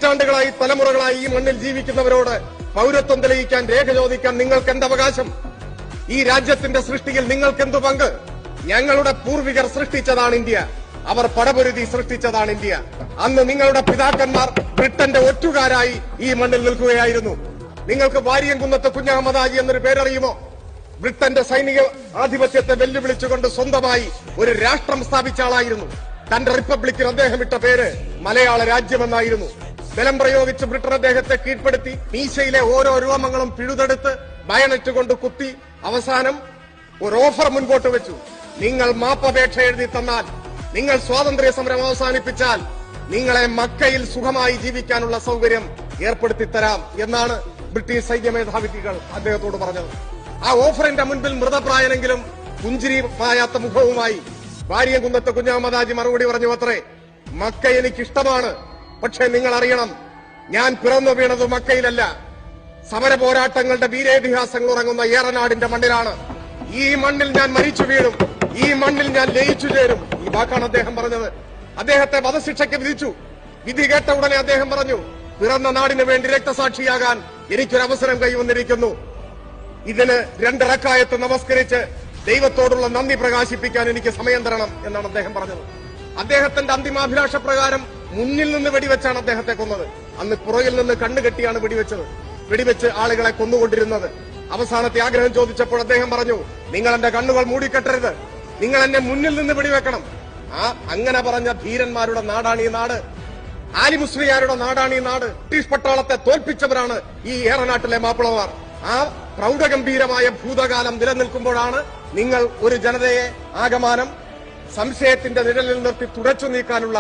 പതിറ്റാണ്ടുകളായി തലമുറകളായി ഈ മണ്ണിൽ ജീവിക്കുന്നവരോട് പൌരത്വം തെളിയിക്കാൻ, രേഖ ചോദിക്കാൻ നിങ്ങൾക്ക് എന്തവകാശം? ഈ രാജ്യത്തിന്റെ സൃഷ്ടിയിൽ നിങ്ങൾക്കെന്തു പങ്ക്? ഞങ്ങളുടെ പൂർവികർ സൃഷ്ടിച്ചതാണ് ഇന്ത്യ. അവർ പടപൊരുതി സൃഷ്ടിച്ചതാണ് ഇന്ത്യ. അന്ന് നിങ്ങളുടെ പിതാക്കന്മാർ ബ്രിട്ടന്റെ ഒറ്റുകാരായി ഈ മണ്ണിൽ നിൽക്കുകയായിരുന്നു. നിങ്ങൾക്ക് വാരിയംകുന്നത്ത് കുഞ്ഞഹമ്മദ് ഹാജി എന്നൊരു പേരറിയുമോ? ബ്രിട്ടന്റെ സൈനിക ആധിപത്യത്തെ വെല്ലുവിളിച്ചുകൊണ്ട് സ്വന്തമായി ഒരു രാഷ്ട്രം സ്ഥാപിച്ച ആളായിരുന്നു. തന്റെ റിപ്പബ്ലിക്കിന് അദ്ദേഹം ഇട്ട പേര് മലയാള രാജ്യമെന്നായിരുന്നു. ബലം പ്രയോഗിച്ച് ബ്രിട്ടൻ അദ്ദേഹത്തെ കീഴ്പ്പെടുത്തി മീശയിലെ ഓരോ രോമങ്ങളും പിഴുതെടുത്ത് ബയണറ്റ് കൊണ്ട് കുത്തി അവസാനം ഒരു ഓഫർ മുൻപോട്ട് വെച്ചു. നിങ്ങൾ മാപ്പപേക്ഷ എഴുതി തന്നാൽ, നിങ്ങൾ സ്വാതന്ത്ര്യ സമരം അവസാനിപ്പിച്ചാൽ നിങ്ങളെ മക്കയിൽ സുഖമായി ജീവിക്കാനുള്ള സൗകര്യം ഏർപ്പെടുത്തി തരാം എന്നാണ് ബ്രിട്ടീഷ് സൈന്യ മേധാവികൾ അദ്ദേഹത്തോട് പറഞ്ഞത്. ആ ഓഫറിന്റെ മുൻപിൽ മൃതപ്രായനെങ്കിലും പുഞ്ചിരി പായാത്ത മുഖവുമായി വാരിയംകുന്നത്ത് കുഞ്ഞഹമ്മദ് ഹാജി മറുപടി പറഞ്ഞു അത്രേ, മക്ക എനിക്കിഷ്ടമാണ്, പക്ഷെ നിങ്ങൾ അറിയണം, ഞാൻ പിറന്നു വീണത് മക്കയിലല്ല, സമര പോരാട്ടങ്ങളുടെ വീരേതിഹാസങ്ങൾ ഉറങ്ങുന്ന ഏറനാടിന്റെ മണ്ണിലാണ്. ഈ മണ്ണിൽ ഞാൻ മരിച്ചു വീഴും, ഈ മണ്ണിൽ ഞാൻ ലയിച്ചു ചേരും. ഈ വാക്കാണ് അദ്ദേഹം പറഞ്ഞത്. അദ്ദേഹത്തെ വധശിക്ഷയ്ക്ക് വിധിച്ചു. വിധി കേട്ട ഉടനെ അദ്ദേഹം പറഞ്ഞു, പിറന്ന നാടിന് വേണ്ടി രക്തസാക്ഷിയാകാൻ എനിക്കൊരവസരം കൈവന്നിരിക്കുന്നു. ഇതിന് 2 റക്അത്ത് നമസ്കരിച്ച് ദൈവത്തോടുള്ള നന്ദി പ്രകാശിപ്പിക്കാൻ എനിക്ക് സമയം തരണം എന്നാണ് അദ്ദേഹം പറഞ്ഞത്. അദ്ദേഹത്തിന്റെ അന്തിമാഭിലാഷ പ്രകാരം മുന്നിൽ നിന്ന് വെടിവെച്ചാണ് അദ്ദേഹത്തെ കൊന്നത്. അന്ന് പുറകിൽ നിന്ന് കണ്ണുകെട്ടിയാണ് വെടിവെച്ചത്. വെടിവെച്ച് ആളുകളെ കൊന്നുകൊണ്ടിരുന്നത്. അവസാനത്തെ ആഗ്രഹം ചോദിച്ചപ്പോൾ അദ്ദേഹം പറഞ്ഞു, നിങ്ങൾ എന്റെ കണ്ണുകൾ മൂടിക്കെട്ടരുത്, നിങ്ങൾ എന്നെ മുന്നിൽ നിന്ന് വെടിവെക്കണം. അങ്ങനെ പറഞ്ഞ ധീരന്മാരുടെ നാടാണ് ഈ നാട്. ആലി മുസ്ലിയാരുടെ നാടാണ് ഈ നാട്. ബ്രിട്ടീഷ് പട്ടാളത്തെ തോൽപ്പിച്ചവരാണ് ഈ ഏറനാട്ടിലെ മാപ്പിളമാർ. ആ പ്രൗഢഗംഭീരമായ ഭൂതകാലം നിലനിൽക്കുമ്പോഴാണ് നിങ്ങൾ ഒരു ജനതയെ ആകമാനം സംശയത്തിന്റെ നിഴലിൽ നിർത്തി തുടച്ചു നീക്കാനുള്ള